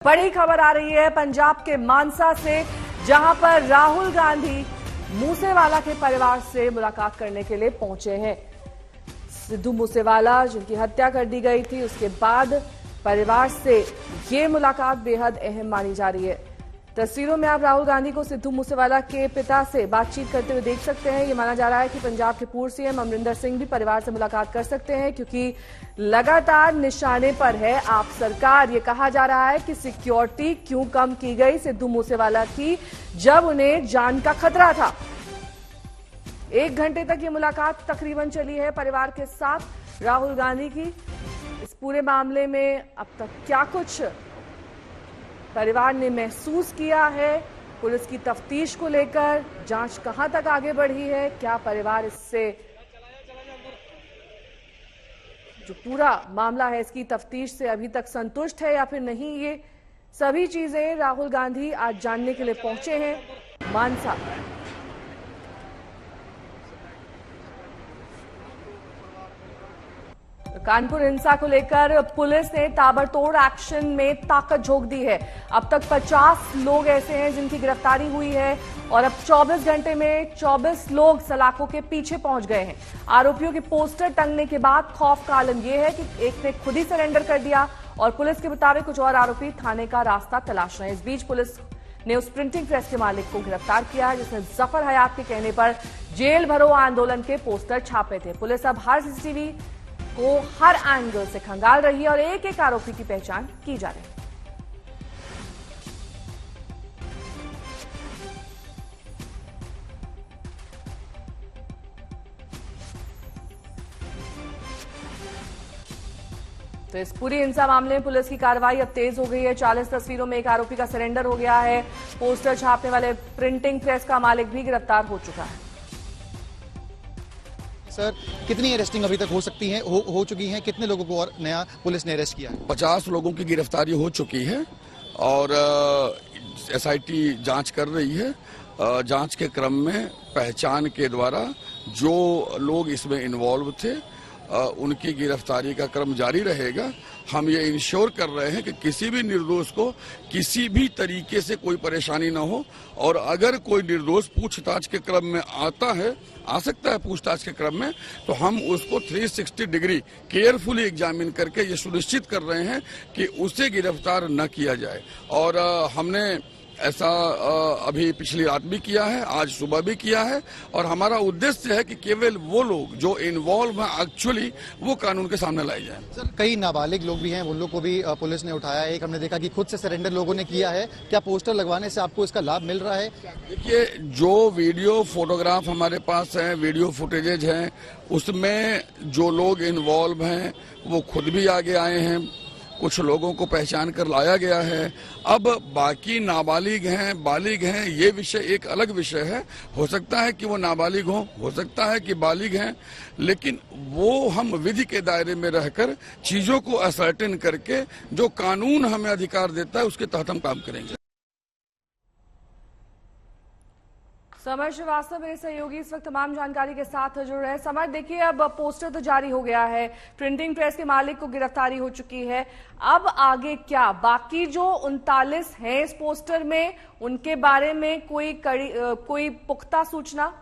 बड़ी खबर आ रही है पंजाब के मानसा से, जहां पर राहुल गांधी मूसेवाला के परिवार से मुलाकात करने के लिए पहुंचे हैं। सिद्धू मूसेवाला जिनकी हत्या कर दी गई थी, उसके बाद परिवार से ये मुलाकात बेहद अहम मानी जा रही है। तस्वीरों में आप राहुल गांधी को सिद्धू मूसेवाला के पिता से बातचीत करते हुए देख सकते हैं। ये माना जा रहा है कि पंजाब के पूर्व सीएम अमरिंदर सिंह भी परिवार से मुलाकात कर सकते हैं, क्योंकि लगातार निशाने पर है आप सरकार। ये कहा जा रहा है कि सिक्योरिटी क्यों कम की गई सिद्धू मूसेवाला की, जब उन्हें जान का खतरा था। 1 घंटे तक ये मुलाकात तकरीबन चली है परिवार के साथ राहुल गांधी की। इस पूरे मामले में अब तक क्या कुछ परिवार ने महसूस किया है, पुलिस की तफ्तीश को लेकर जांच कहां तक आगे बढ़ी है, क्या परिवार इससे जो पूरा मामला है इसकी तफ्तीश से अभी तक संतुष्ट है या फिर नहीं, ये सभी चीजें राहुल गांधी आज जानने के लिए पहुंचे हैं मानसा। कानपुर हिंसा को लेकर पुलिस ने ताबड़तोड़ एक्शन में ताकत झोंक दी है। अब तक 50 लोग ऐसे हैं जिनकी गिरफ्तारी हुई है और अब 24 घंटे में 24 लोग सलाखों के पीछे पहुंच गए हैं। आरोपियों के पोस्टर टंगने के बाद खौफ का आलम यह है कि एक ने खुद ही सरेंडर कर दिया और पुलिस के मुताबिक कुछ और आरोपी थाने का रास्ता तलाश रहे हैं। इस बीच पुलिस ने उस प्रिंटिंग प्रेस के मालिक को गिरफ्तार किया है जिसने जफर हयात के कहने पर जेल भरो आंदोलन के पोस्टर छापे थे। पुलिस अब हर सीसीटीवी को हर एंगल से खंगाल रही है और एक एक आरोपी की पहचान की जा रही है। तो इस पूरी हिंसा मामले में पुलिस की कार्रवाई अब तेज हो गई है। 40 तस्वीरों में एक आरोपी का सरेंडर हो गया है। पोस्टर छापने वाले प्रिंटिंग प्रेस का मालिक भी गिरफ्तार हो चुका है। सर, कितनी अरेस्टिंग अभी तक हो सकती है, हो चुकी है? कितने लोगों को और नया पुलिस ने अरेस्ट किया है? 50 लोगों की गिरफ्तारी हो चुकी है और एसआईटी जांच कर रही है। जांच के क्रम में पहचान के द्वारा जो लोग इसमें इन्वॉल्व थे उनकी गिरफ्तारी का क्रम जारी रहेगा। हम ये इंश्योर कर रहे हैं कि किसी भी निर्दोष को किसी भी तरीके से कोई परेशानी ना हो, और अगर कोई निर्दोष पूछताछ के क्रम में आ सकता है पूछताछ के क्रम में, तो हम उसको 360 डिग्री केयरफुली एग्जामिन करके ये सुनिश्चित कर रहे हैं कि उसे गिरफ्तार न किया जाए। और हमने ऐसा अभी पिछली रात भी किया है, आज सुबह भी किया है, और हमारा उद्देश्य है कि केवल वो लोग जो इन्वॉल्व हैं एक्चुअली वो कानून के सामने लाए जाएं। सर, कई नाबालिग लोग भी हैं, उन लोग को भी पुलिस ने उठाया है। एक हमने देखा कि खुद से सरेंडर लोगों ने किया है। क्या पोस्टर लगवाने से आपको इसका लाभ मिल रहा है? देखिए, जो वीडियो फोटोग्राफ हमारे पास है, वीडियो फुटेजेज हैं, उसमें जो लोग इन्वॉल्व हैं वो खुद भी आगे आए हैं, कुछ लोगों को पहचान कर लाया गया है। अब बाकी नाबालिग हैं, बालिग हैं, ये विषय एक अलग विषय है। हो सकता है कि वो नाबालिग हो सकता है कि बालिग हैं, लेकिन वो हम विधि के दायरे में रहकर चीजों को असर्टेन करके जो कानून हमें अधिकार देता है उसके तहत हम काम करेंगे। समर श्रीवास्तव मेरे सहयोगी इस वक्त तमाम जानकारी के साथ जुड़ रहे हैं। समर, देखिए अब पोस्टर तो जारी हो गया है, प्रिंटिंग प्रेस के मालिक को गिरफ्तारी हो चुकी है, अब आगे क्या? बाकी जो 39 हैं इस पोस्टर में, उनके बारे में कोई पुख्ता सूचना?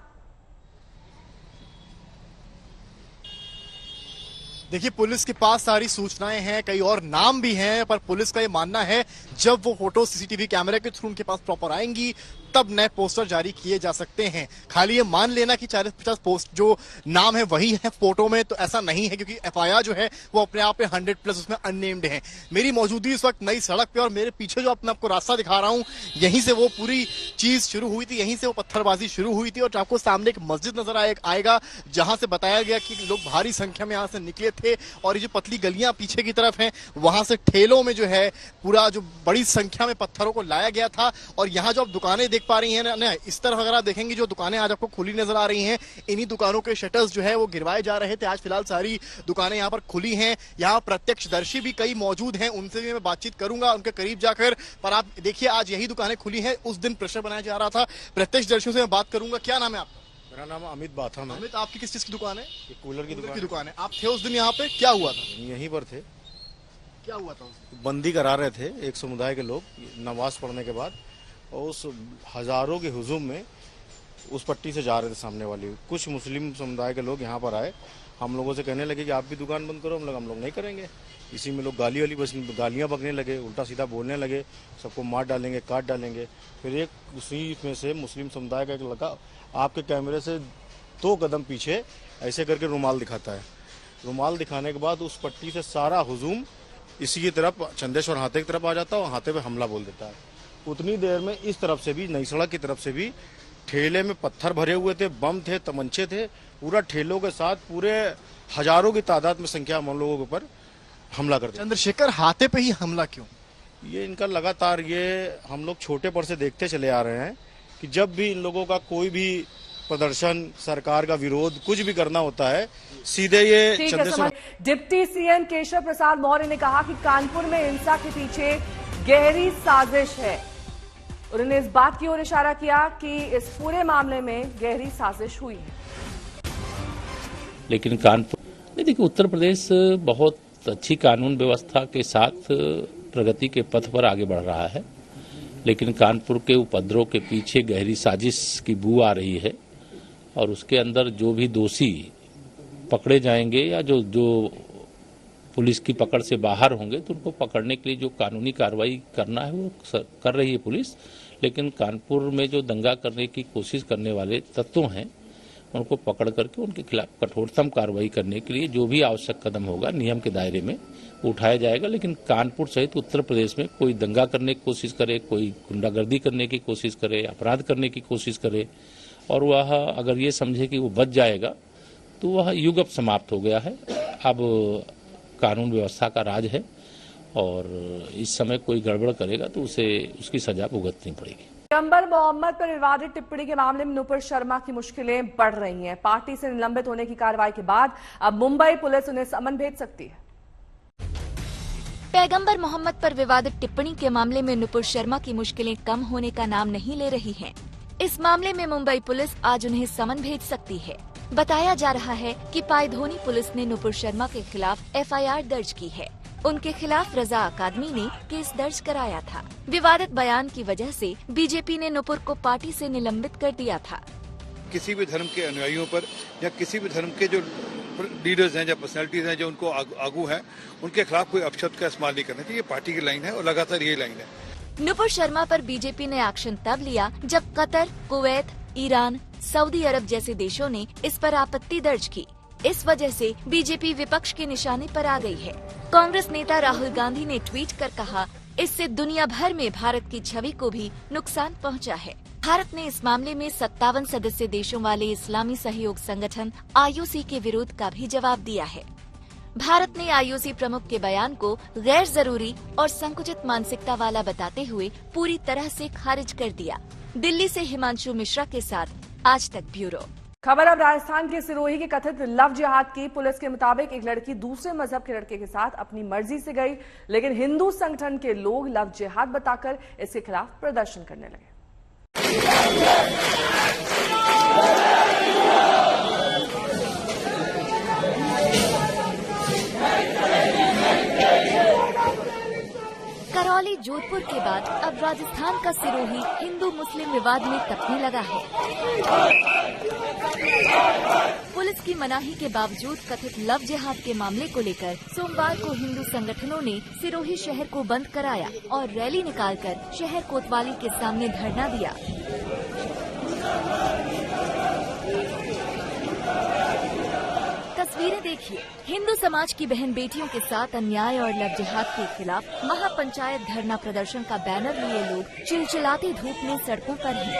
देखिए, पुलिस के पास सारी सूचनाएं हैं, कई और नाम भी हैं, पर पुलिस का ये मानना है जब वो फोटो सीसीटीवी कैमरे के थ्रू उनके पास प्रॉपर आएंगी तब नए पोस्टर जारी किए जा सकते हैं। खाली ये मान लेना कि 40-50 पोस्ट जो नाम है वही है फोटो में, तो ऐसा नहीं है, क्योंकि एफआईआर जो है वो अपने आप में 100+ उसमें अननेम्ड है। मेरी मौजूदगी इस वक्त नई सड़क पे और मेरे पीछे जो अपने आपको रास्ता दिखा रहा हूँ, यहीं से वो पूरी चीज शुरू हुई थी, यहीं से वो पत्थरबाजी शुरू हुई थी। और आपको सामने एक मस्जिद नजर आएगा जहां से बताया गया कि लोग भारी संख्या में यहाँ से निकले थे, और ये जो पतली गलियां पीछे की तरफ है वहां से ठेलों में जो है पूरा जो बड़ी संख्या में पत्थरों को लाया गया था। और यहाँ जो आप दुकानें देख पा रही हैं ना, इस तरफ अगर आप देखेंगे जो दुकानें आज आपको खुली नजर आ रही हैं, इन्हीं दुकानों के शटर्स जो है वो गिरवाए जा रहे थे। आज फिलहाल सारी दुकानें यहाँ पर खुली हैं। यहाँ प्रत्यक्षदर्शी भी कई मौजूद हैं, उनसे भी मैं बातचीत करूंगा उनके करीब जाकर। पर आप देखिए, आज यही दुकानें खुली हैं, उस दिन प्रश्न बनाया जा रहा था। प्रत्यक्षदर्शियों से मैं बात करूंगा। क्या नाम है आपका? मेरा नाम अमित बाथम है। अमित, आपकी किस चीज की दुकान है? ये कूलर की दुकान आप थे उस दिन यहाँ पे, क्या हुआ था? यहीं पर थे। क्या हुआ था? बंदी करा रहे थे एक समुदाय के लोग नमाज पढ़ने के बाद, और उस हजारों के हुजूम में उस पट्टी से जा रहे थे सामने वाली। कुछ मुस्लिम समुदाय के लोग यहाँ पर आए, हम लोगों से कहने लगे कि आप भी दुकान बंद करो। हम लोग नहीं करेंगे। इसी में लोग गालियाँ बकने लगे, उल्टा सीधा बोलने लगे, सबको मार डालेंगे, काट डालेंगे। फिर एक उसी में से मुस्लिम समुदाय का एक लड़का आपके कैमरे से 2 कदम पीछे ऐसे करके रुमाल दिखाता है। रुमाल दिखाने के बाद उस पट्टी से सारा हुजूम इसी की तरफ, चंदेश्वर हाथे की तरफ आ जाता है और हाथे पे हमला बोल देता है। उतनी देर में इस तरफ से भी, नई सड़क की तरफ से भी ठेले में पत्थर भरे हुए थे, बम थे, तमंचे थे, पूरा ठेलों के साथ पूरे हजारों की तादाद में संख्या हम लोगों के ऊपर हमला कर दिया। चंद्रशेखर, हाथे पे ही हमला क्यों? ये इनका लगातार, ये हम लोग छोटे पर से देखते चले आ रहे हैं कि जब भी इन लोगों का कोई भी प्रदर्शन, सरकार का विरोध, कुछ भी करना होता है, सीधे ये चंद्रशेखर। डिप्टी सीएम केशव प्रसाद मौर्य ने कहा कि कानपुर में हिंसा के पीछे गहरी साजिश है। उन्होंने इस बात की ओर इशारा किया कि इस पूरे मामले में गहरी साजिश हुई है। लेकिन कानपुर नहीं, देखिए, उत्तर प्रदेश बहुत अच्छी कानून व्यवस्था के साथ प्रगति के पथ पर आगे बढ़ रहा है, लेकिन कानपुर के उपद्रव के पीछे गहरी साजिश की बू आ रही है, और उसके अंदर जो भी दोषी पकड़े जाएंगे या जो पुलिस की पकड़ से बाहर होंगे, तो उनको पकड़ने के लिए जो कानूनी कार्रवाई करना है वो कर रही है पुलिस। लेकिन कानपुर में जो दंगा करने की कोशिश करने वाले तत्व हैं, उनको पकड़ करके उनके खिलाफ कठोरतम कार्रवाई करने के लिए जो भी आवश्यक कदम होगा नियम के दायरे में उठाया जाएगा। लेकिन कानपुर सहित उत्तर प्रदेश में कोई दंगा करने की कोशिश करे, कोई गुंडागर्दी करने की कोशिश करे, अपराध करने की कोशिश करे, और वह अगर ये समझे कि वो बच जाएगा, तो वह युग अब समाप्त हो गया है। अब कानून व्यवस्था का राज है, और इस समय कोई गड़बड़ करेगा तो उसे उसकी सजा भुगतनी पड़ेगी। पैगंबर मोहम्मद पर विवादित टिप्पणी के मामले में नुपुर शर्मा की मुश्किलें बढ़ रही हैं। पार्टी से निलंबित होने की कार्रवाई के बाद अब मुंबई पुलिस उन्हें समन भेज सकती है। पैगंबर मोहम्मद पर विवादित टिप्पणी के मामले में नुपुर शर्मा की मुश्किलें कम होने का नाम नहीं ले रही हैं। इस मामले में मुंबई पुलिस आज उन्हें समन भेज सकती है। बताया जा रहा है कि पायधोनी पुलिस ने नुपुर शर्मा के खिलाफ एफआईआर दर्ज की है। उनके खिलाफ रजा अकादमी ने केस दर्ज कराया था। विवादित बयान की वजह से बीजेपी ने नुपुर को पार्टी से निलंबित कर दिया था। किसी भी धर्म के अनुयायियों पर या किसी भी धर्म के जो लीडर्स हैं या पर्सनैलिटीज हैं जो उनको आगू हैं, उनके खिलाफ कोई अपशब्द का इस्तेमाल नहीं करना चाहिए। ये पार्टी की लाइन है और लगातार ये लाइन है। नुपुर शर्मा पर बीजेपी ने एक्शन तब लिया जब कतर, कुवैत, ईरान, सऊदी अरब जैसे देशों ने इस पर आपत्ति दर्ज की। इस वजह से बीजेपी विपक्ष के निशाने पर आ गई है। कांग्रेस नेता राहुल गांधी ने ट्वीट कर कहा, इससे दुनिया भर में भारत की छवि को भी नुकसान पहुंचा है। भारत ने इस मामले में 57 सदस्य देशों वाले इस्लामी सहयोग संगठन IOC के विरोध का भी जवाब दिया है। भारत ने IOC प्रमुख के बयान को गैर जरूरी और संकुचित मानसिकता वाला बताते हुए पूरी तरह से खारिज कर दिया। दिल्ली से हिमांशु मिश्रा के साथ आज तक ब्यूरो। खबर अब राजस्थान के सिरोही के कथित लव जिहाद की। पुलिस के मुताबिक एक लड़की दूसरे मजहब के लड़के के साथ अपनी मर्जी से गई, लेकिन हिंदू संगठन के लोग लव जिहाद बताकर इसके खिलाफ प्रदर्शन करने लगे। करौली, जोधपुर के बाद अब राजस्थान का सिरोही हिंदू मुस्लिम विवाद में तपने लगा है। पुलिस की मनाही के बावजूद कथित लव जिहाद के मामले को लेकर सोमवार को हिंदू संगठनों ने सिरोही शहर को बंद कराया और रैली निकालकर शहर कोतवाली के सामने धरना दिया। तस्वीरें देखिए, हिंदू समाज की बहन बेटियों के साथ अन्याय और लव जिहाद के खिलाफ महापंचायत धरना प्रदर्शन का बैनर लिए लोग चिलचिलाती धूप में सड़कों पर हैं।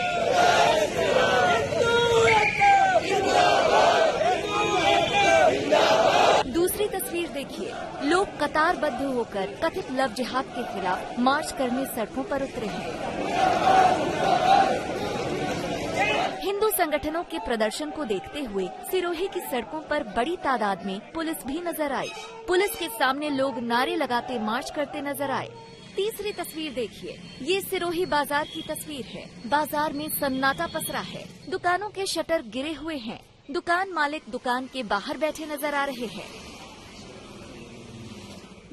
दूसरी तस्वीर देखिए, लोग कतारबद्ध होकर कथित लव जिहाद के खिलाफ मार्च करने सड़कों पर उतरे हैं। हिंदू संगठनों के प्रदर्शन को देखते हुए सिरोही की सड़कों पर बड़ी तादाद में पुलिस भी नजर आई। पुलिस के सामने लोग नारे लगाते मार्च करते नजर आए। तीसरी तस्वीर देखिए, ये सिरोही बाजार की तस्वीर है। बाजार में सन्नाटा पसरा है। दुकानों के शटर गिरे हुए हैं। दुकान मालिक दुकान के बाहर बैठे नजर आ रहे हैं।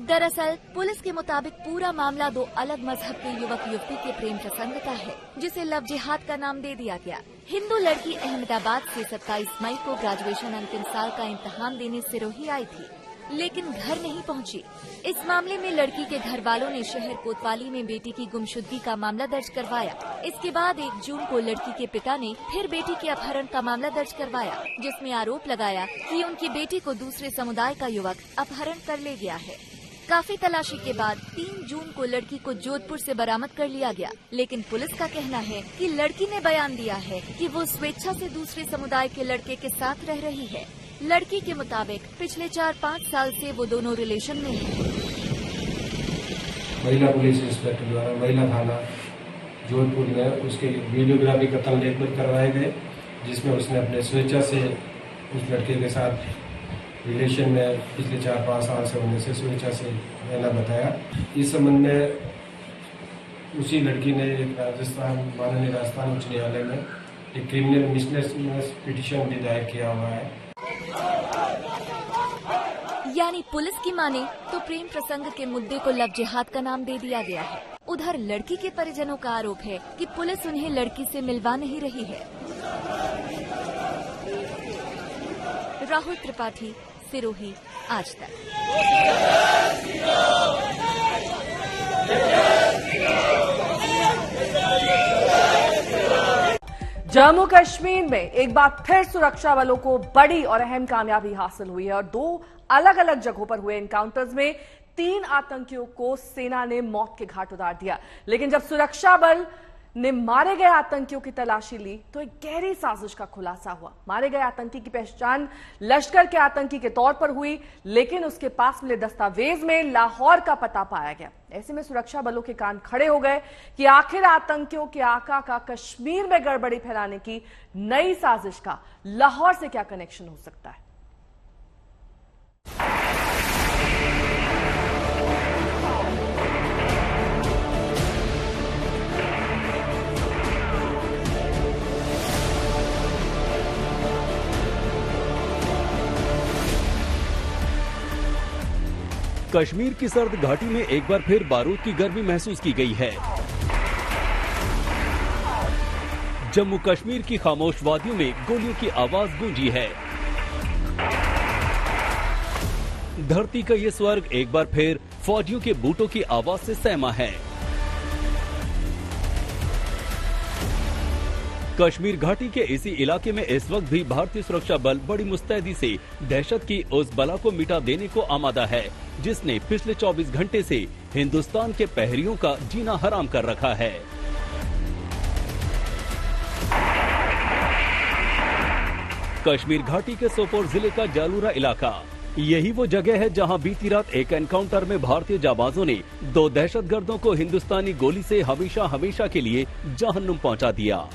दरअसल पुलिस के मुताबिक पूरा मामला दो अलग मजहब के युवक युवती के प्रेम प्रसंग का है, जिसे लव जिहाद का नाम दे दिया गया। हिंदू लड़की अहमदाबाद से 27 मई को ग्रेजुएशन अंतिम साल का इम्तिहान देने सिरोही आई थी, लेकिन घर नहीं पहुंची। इस मामले में लड़की के घर वालों ने शहर कोतवाली में बेटी की गुमशुदगी का मामला दर्ज करवाया। इसके बाद 1 जून को लड़की के पिता ने फिर बेटी के अपहरण का मामला दर्ज करवाया, जिसमें आरोप लगाया कि उनकी बेटी को दूसरे समुदाय का युवक अपहरण कर ले गया है। काफी तलाशी के बाद 3 जून को लड़की को जोधपुर से बरामद कर लिया गया, लेकिन पुलिस का कहना है कि लड़की ने बयान दिया है कि वो स्वेच्छा से दूसरे समुदाय के लड़के के साथ रह रही है। लड़की के मुताबिक पिछले 4-5 साल से वो दोनों रिलेशन में हैं। महिला पुलिस इंस्पेक्टर द्वारा महिला थाना जोधपुर में उसके वीडियोग्राफी का तंलेखन करवाए गए, जिसमें उसने अपने स्वेच्छा से उस लड़के के साथ रिलेशन में पिछले 4-5 साल से होने से स्वेच्छा से रहना बताया। इस संबंध में उसी लड़की ने एक माननीय राजस्थान उच्च न्यायालय में एक क्रिमिनल मिसलेनियस पिटीशन भी दायर किया हुआ है। यानी पुलिस की माने तो प्रेम प्रसंग के मुद्दे को लव जिहाद का नाम दे दिया गया है। उधर लड़की के परिजनों का आरोप है कि पुलिस उन्हें लड़की से मिलवा नहीं रही है। राहुल त्रिपाठी, सिरोही, आज तक। जम्मू कश्मीर में एक बार फिर सुरक्षा बलों को बड़ी और अहम कामयाबी हासिल हुई है और 2 अलग अलग जगहों पर हुए एनकाउंटर्स में 3 आतंकियों को सेना ने मौत के घाट उतार दिया। लेकिन जब सुरक्षा बल ने मारे गए आतंकियों की तलाशी ली तो एक गहरी साजिश का खुलासा हुआ। मारे गए आतंकी की पहचान लश्कर के आतंकी के तौर पर हुई, लेकिन उसके पास मिले दस्तावेज में लाहौर का पता पाया गया। ऐसे में सुरक्षा बलों के कान खड़े हो गए कि आखिर आतंकियों के आका का कश्मीर में गड़बड़ी फैलाने की नई साजिश का लाहौर से क्या कनेक्शन हो सकता है। कश्मीर की सर्द घाटी में एक बार फिर बारूद की गर्मी महसूस की गई है। जम्मू कश्मीर की खामोश वादियों में गोलियों की आवाज गूंजी है। धरती का ये स्वर्ग एक बार फिर फौजियों के बूटों की आवाज से सहमा है। कश्मीर घाटी के इसी इलाके में इस वक्त भी भारतीय सुरक्षा बल बड़ी मुस्तैदी से दहशत की उस बला को मिटा देने को आमादा है, जिसने पिछले 24 घंटे से हिंदुस्तान के पहरियों का जीना हराम कर रखा है। कश्मीर घाटी के सोपोर जिले का जालूरा इलाका, यही वो जगह है जहां बीती रात एक एनकाउंटर में भारतीय जाबाजों ने 2 दहशतगर्दों को हिंदुस्तानी गोली से हमेशा हमेशा के लिए जहन्नुम पहुंचा दिया।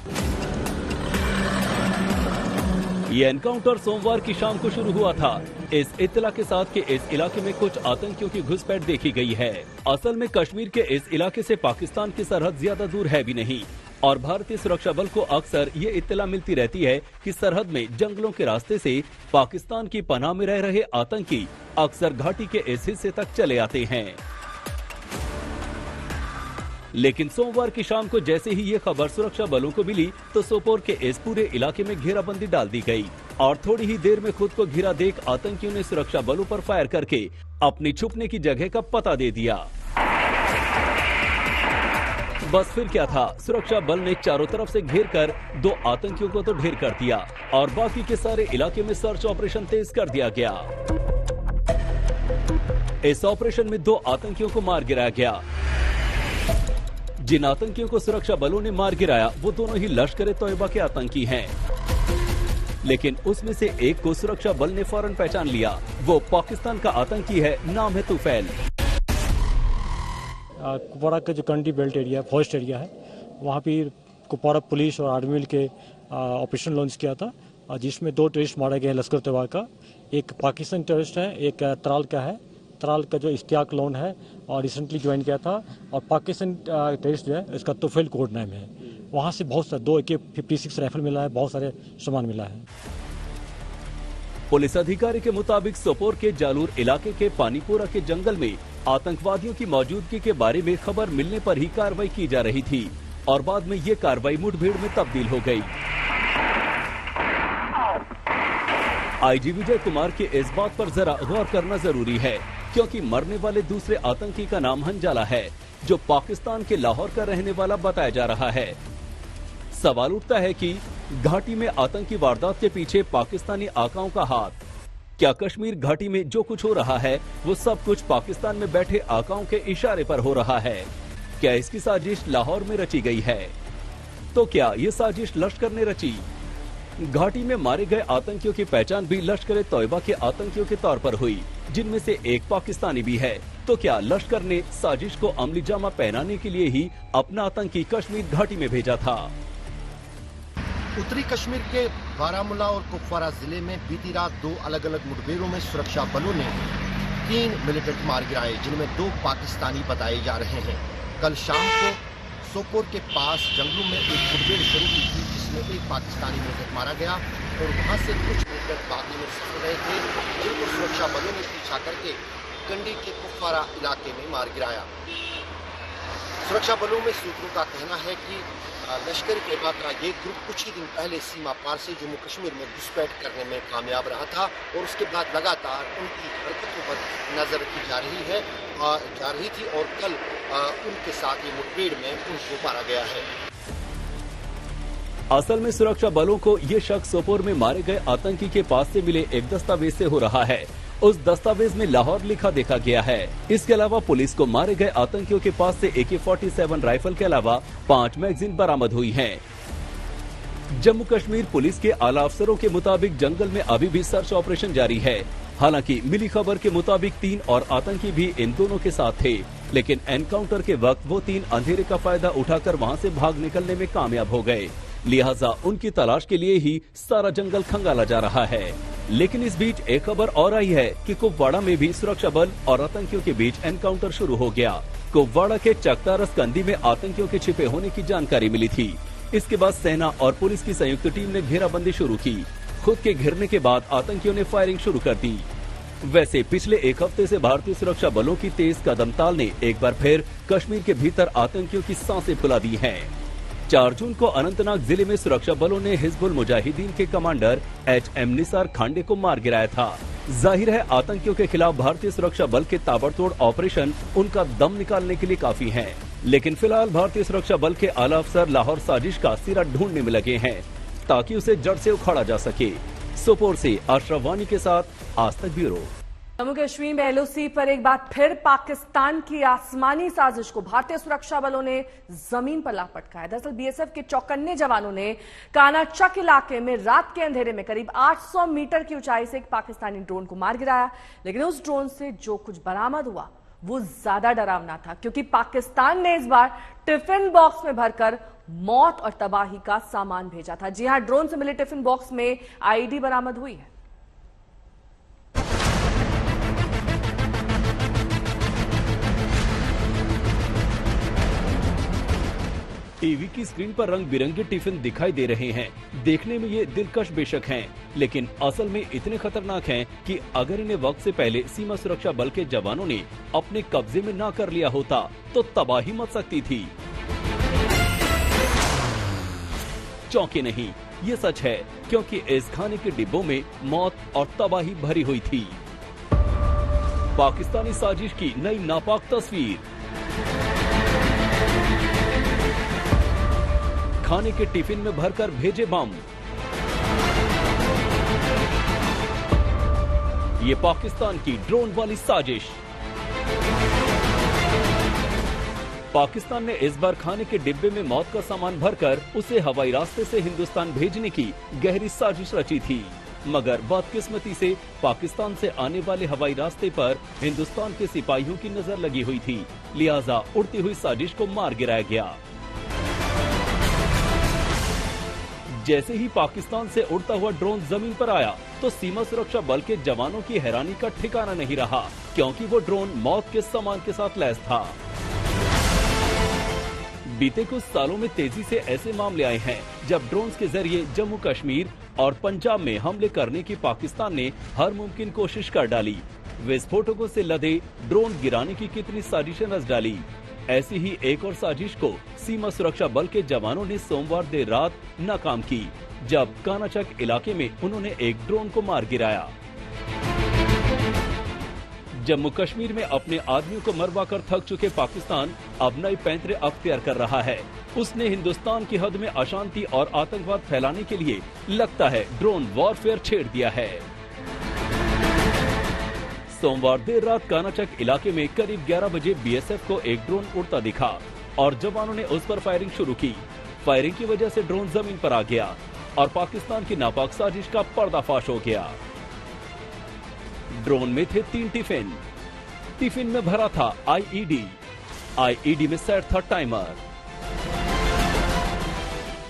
ये एनकाउंटर सोमवार की शाम को शुरू हुआ था, इस इत्तला के साथ कि इस इलाके में कुछ आतंकियों की घुसपैठ देखी गई है। असल में कश्मीर के इस इलाके से पाकिस्तान की सरहद ज्यादा दूर है भी नहीं, और भारतीय सुरक्षा बल को अक्सर ये इत्तला मिलती रहती है कि सरहद में जंगलों के रास्ते से पाकिस्तान की पनाह में रह रहे आतंकी अक्सर घाटी के इस हिस्से तक चले आते हैं। लेकिन सोमवार की शाम को जैसे ही ये खबर सुरक्षा बलों को मिली तो सोपोर के इस पूरे इलाके में घेराबंदी डाल दी गई और थोड़ी ही देर में खुद को घिरा देख आतंकियों ने सुरक्षा बलों पर फायर करके अपनी छुपने की जगह का पता दे दिया। बस फिर क्या था, सुरक्षा बल ने चारों तरफ से घेर कर 2 आतंकियों को तो ढेर कर दिया और बाकी के सारे इलाके में सर्च ऑपरेशन तेज कर दिया गया। इस ऑपरेशन में 2 आतंकियों को मार गिराया गया। जिन आतंकियों को सुरक्षा बलों ने मार गिराया वो दोनों ही लश्कर-ए-तौयबा के आतंकी हैं, लेकिन उसमें से एक को सुरक्षा बल ने फौरन पहचान लिया। वो पाकिस्तान का आतंकी है, नाम है तुफैल। कुपवाड़ा का जो country belt area, forest area है, वहाँ पे कुपवाड़ा पुलिस और आर्मी मिल के ऑपरेशन लॉन्च किया था, जिसमें 2 टेररिस्ट मारे गए लश्कर-ए-तौयबा का। एक पाकिस्तान टेररिस्ट है, एक त्राल का है। त्राल का जो इश्तियाक लोन है और रिसेंटली ज्वाइन किया था, और पाकिस्तान टेररिस्ट जो है इसका तुफैल कोड नाम है। वहाँ से बहुत सारे 2 AK-56 राइफल मिला है, बहुत सारे सामान मिला है। पुलिस अधिकारी के मुताबिक सोपोर के जालूर इलाके के पानीपुरा के जंगल में आतंकवादियों की मौजूदगी के बारे में खबर मिलने पर ही कार्रवाई की जा रही थी और बाद में ये कार्रवाई मुठभेड़ में तब्दील हो गई। आईजी विजय कुमार के इस बात पर जरा गौर करना जरूरी है, क्योंकि मरने वाले दूसरे आतंकी का नाम हंजाला है, जो पाकिस्तान के लाहौर का रहने वाला बताया जा रहा है। सवाल उठता है कि घाटी में आतंकी वारदात के पीछे पाकिस्तानी आकाओं का हाथ। क्या कश्मीर घाटी में जो कुछ हो रहा है वो सब कुछ पाकिस्तान में बैठे आकाओं के इशारे पर हो रहा है? क्या इसकी साजिश लाहौर में रची गई है? तो क्या ये साजिश लश्कर ने रची? घाटी में मारे गए आतंकियों की पहचान भी लश्कर तौयबा के आतंकियों के तौर पर हुई, जिनमें से एक पाकिस्तानी भी है। तो क्या लश्कर ने साजिश को अमली जामा पहनाने के लिए ही अपना आतंकी कश्मीर घाटी में भेजा था? उत्तरी कश्मीर के बारामूला और कुपवारा जिले में बीती रात 2 अलग अलग मुठभेड़ों में सुरक्षा बलों ने 3 मिलिटेंट मार गिराए, जिनमें 2 पाकिस्तानी बताए जा रहे हैं। कल शाम को सोपोर के पास जंगलों में एक मुठभेड़ शुरू की थी, जिसमें एक पाकिस्तानी मिलिटेंट मारा गया और वहां से कुछ मिलिटेंट भागने में सफल रहे थे, जिनको सुरक्षा बलों ने पीछा करके कंडी के कुपवारा इलाके में मार गिराया। सुरक्षा बलों में सूत्रों का कहना है कि लश्कर तैयबा का ये ग्रुप कुछ ही दिन पहले सीमा पार से जम्मू कश्मीर में घुसपैठ करने में कामयाब रहा था और उसके बाद लगातार उनकी हरकतों पर नजर रखी जा रही थी और कल उनके साथ ये मुठभेड़ में उनको मारा गया है। असल में सुरक्षा बलों को ये शक सोपोर में मारे गए आतंकी के पास से मिले एक दस्तावेज से हो रहा है। उस दस्तावेज में लाहौर लिखा देखा गया है। इसके अलावा पुलिस को मारे गए आतंकियों के पास से AK-47 राइफल के अलावा 5 मैगजीन बरामद हुई हैं। जम्मू कश्मीर पुलिस के आला अफसरों के मुताबिक जंगल में अभी भी सर्च ऑपरेशन जारी है। हालांकि मिली खबर के मुताबिक 3 और आतंकी भी इन दोनों के साथ थे, लेकिन एनकाउंटर के वक्त वो 3 अंधेरे का फायदा उठाकर वहां से भाग निकलने में कामयाब हो गए। लिहाजा उनकी तलाश के लिए ही सारा जंगल खंगाला जा रहा है। लेकिन इस बीच एक खबर और आई है कि कुपवाड़ा में भी सुरक्षा बल और आतंकियों के बीच एनकाउंटर शुरू हो गया। कुपवाड़ा के चकतारस कंदी में आतंकियों के छिपे होने की जानकारी मिली थी। इसके बाद सेना और पुलिस की संयुक्त टीम ने घेराबंदी शुरू की। खुद के घिरने के बाद आतंकियों ने फायरिंग शुरू कर दी। वैसे पिछले एक हफ्ते से भारतीय सुरक्षा बलों की तेज कदम ताल ने एक बार फिर कश्मीर के भीतर आतंकियों की सांसें फुला दी हैं। 4 जून को अनंतनाग जिले में सुरक्षा बलों ने हिजबुल मुजाहिदीन के कमांडर HM निसार खांडे को मार गिराया था। जाहिर है आतंकियों के खिलाफ भारतीय सुरक्षा बल के ताबड़तोड़ ऑपरेशन उनका दम निकालने के लिए काफी हैं। लेकिन फिलहाल भारतीय सुरक्षा बल के आला अफसर लाहौर साजिश का सिरा ढूंढने में लगे हैं, ताकि उसे जड़ से उखाड़ा जा सके। सोपोर से अशरफ वानी के साथ आज तक ब्यूरो। जम्मू कश्मीर में LOC पर एक बार फिर पाकिस्तान की आसमानी साजिश को भारतीय सुरक्षा बलों ने जमीन पर ला पटकाया। दरअसल BSF के चौकन्ने जवानों ने कानाचक इलाके में रात के अंधेरे में करीब 800 मीटर की ऊंचाई से एक पाकिस्तानी ड्रोन को मार गिराया। लेकिन उस ड्रोन से जो कुछ बरामद हुआ वो ज्यादा डरावना था, क्योंकि पाकिस्तान ने इस बार टिफिन बॉक्स में भरकर मौत और तबाही का सामान भेजा था। जी हां, ड्रोन से मिले टिफिन बॉक्स में IED बरामद हुई है। टीवी की स्क्रीन पर रंग बिरंगे टिफिन दिखाई दे रहे हैं। देखने में ये दिलकश बेशक हैं, लेकिन असल में इतने खतरनाक हैं कि अगर इन्हें वक्त से पहले सीमा सुरक्षा बल के जवानों ने अपने कब्जे में ना कर लिया होता तो तबाही मच सकती थी। चौंके नहीं, ये सच है, क्योंकि इस खाने के डिब्बों में मौत और तबाही भरी हुई थी। पाकिस्तानी साजिश की नई नापाक तस्वीर। खाने के टिफिन में भरकर भेजे बम। ये पाकिस्तान की ड्रोन वाली साजिश। पाकिस्तान ने इस बार खाने के डिब्बे में मौत का सामान भरकर उसे हवाई रास्ते से हिंदुस्तान भेजने की गहरी साजिश रची थी, मगर बदकिस्मती से पाकिस्तान से आने वाले हवाई रास्ते पर हिंदुस्तान के सिपाहियों की नजर लगी हुई थी। लिहाजा उड़ती हुई साजिश को मार गिराया गया। जैसे ही पाकिस्तान से उड़ता हुआ ड्रोन जमीन पर आया तो सीमा सुरक्षा बल के जवानों की हैरानी का ठिकाना नहीं रहा, क्योंकि वो ड्रोन मौत के सामान के साथ लैस था। बीते कुछ सालों में तेजी से ऐसे मामले आए हैं जब ड्रोन के जरिए जम्मू कश्मीर और पंजाब में हमले करने की पाकिस्तान ने हर मुमकिन कोशिश कर डाली। विस्फोटकों से लदे ड्रोन गिराने की कितनी साजिशें रच डाली। ऐसी ही एक और साजिश को सीमा सुरक्षा बल के जवानों ने सोमवार देर रात नाकाम की, जब कानाचक इलाके में उन्होंने एक ड्रोन को मार गिराया। जम्मू कश्मीर में अपने आदमियों को मरवा कर थक चुके पाकिस्तान अब नए पैंतरे अख्तियार कर रहा है। उसने हिंदुस्तान की हद में अशांति और आतंकवाद फैलाने के लिए लगता है ड्रोन वॉरफेयर छेड़ दिया है। सोमवार देर रात कानाचक इलाके में करीब 11 बजे बीएसएफ को एक ड्रोन उड़ता दिखा और जवानों ने उस पर फायरिंग शुरू की। फायरिंग की वजह से ड्रोन जमीन पर आ गया और पाकिस्तान की नापाक साजिश का पर्दाफाश हो गया। ड्रोन में थे 3 टिफिन। टिफिन में भरा था आईईडी में सेट था टाइमर।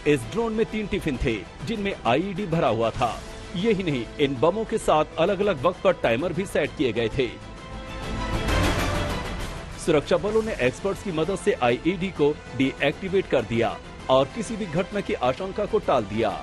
इस ड्रोन में 3 टिफिन थे जिनमें आईईडी भरा हुआ था। यही नहीं, इन बमों के साथ अलग अलग वक्त पर टाइमर भी सेट किए गए थे। सुरक्षा बलों ने एक्सपर्ट्स की मदद से आईईडी को डीएक्टिवेट कर दिया और किसी भी घटना की आशंका को टाल दिया।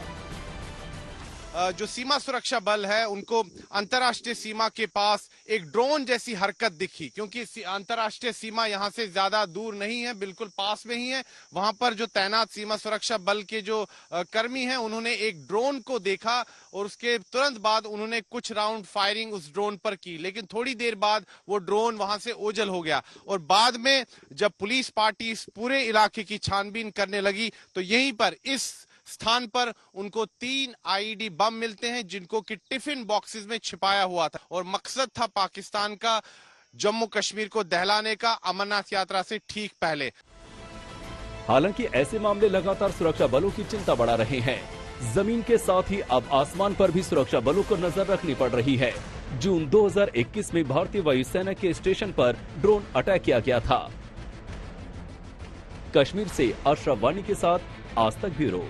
जो सीमा सुरक्षा बल है उनको अंतर्राष्ट्रीय सीमा के पास एक ड्रोन जैसी हरकत दिखी, क्योंकि अंतर्राष्ट्रीय सीमा यहां से ज्यादा दूर नहीं है, बिल्कुल पास में ही है। वहां पर जो तैनात सीमा सुरक्षा बल के जो कर्मी हैं उन्होंने एक ड्रोन को देखा और उसके तुरंत बाद उन्होंने कुछ राउंड फायरिंग उस ड्रोन पर की, लेकिन थोड़ी देर बाद वो ड्रोन वहां से ओझल हो गया। और बाद में जब पुलिस पार्टी इस पूरे इलाके की छानबीन करने लगी तो यहीं पर इस स्थान पर उनको 3 आईईडी बम मिलते हैं जिनको कि टिफिन बॉक्सेस में छिपाया हुआ था और मकसद था पाकिस्तान का जम्मू कश्मीर को दहलाने का अमरनाथ यात्रा से ठीक पहले। हालांकि ऐसे मामले लगातार सुरक्षा बलों की चिंता बढ़ा रहे हैं। जमीन के साथ ही अब आसमान पर भी सुरक्षा बलों को नजर रखनी पड़ रही है। जून 2021 में भारतीय वायुसेना के स्टेशन पर ड्रोन अटैक किया गया था। कश्मीर से अशरफ वानी के साथ आज तक ब्यूरो।